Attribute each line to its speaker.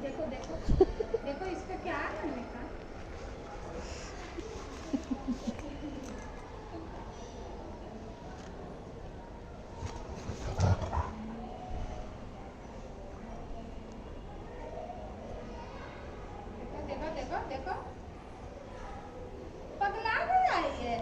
Speaker 1: देखो देखो देखो इसका क्या करने का। देखो देखो देखो देखो पगला गया ये।